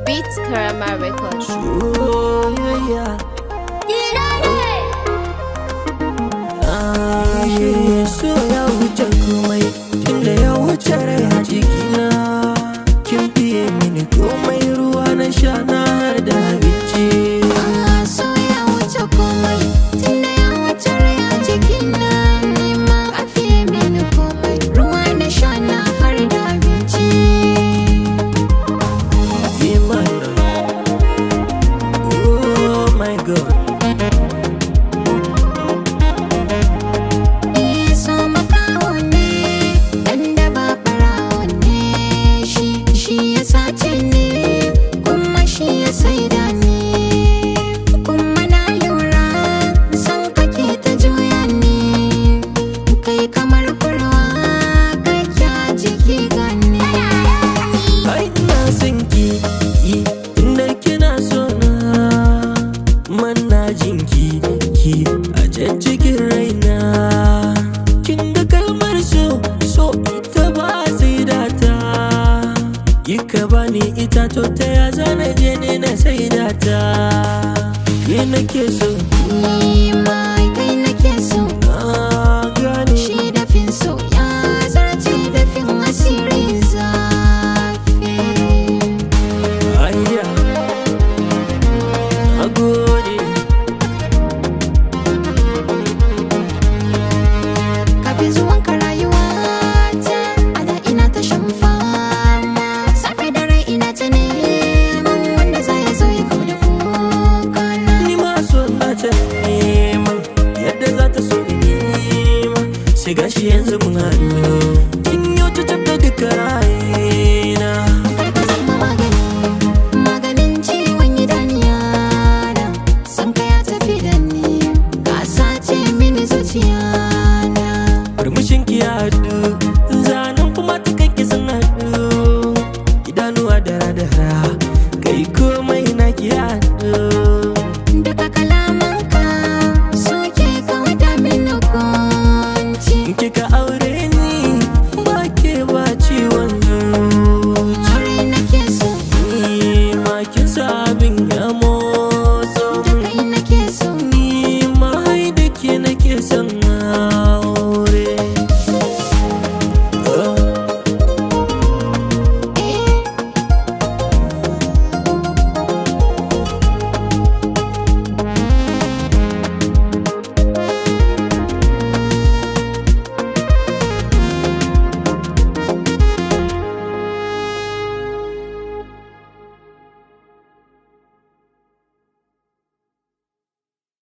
Beats Karama Records. Oh, yeah. So ya wuce komai, tunda ya wuce rai a jikina. Kin fiye mini komai, ruwa na sha na har da abinci. So ya wuce komai, tunda ya wuce rai a jikina. Nima ka fiye mini komai, ruwa na sha na har da abinci. Be my love. Oh my God. Jinki a can cikin raina, kin ga kalmar so ita ba sai data. Kika bani ita to ta ya zana je ne na sai data. Ke nake so Nima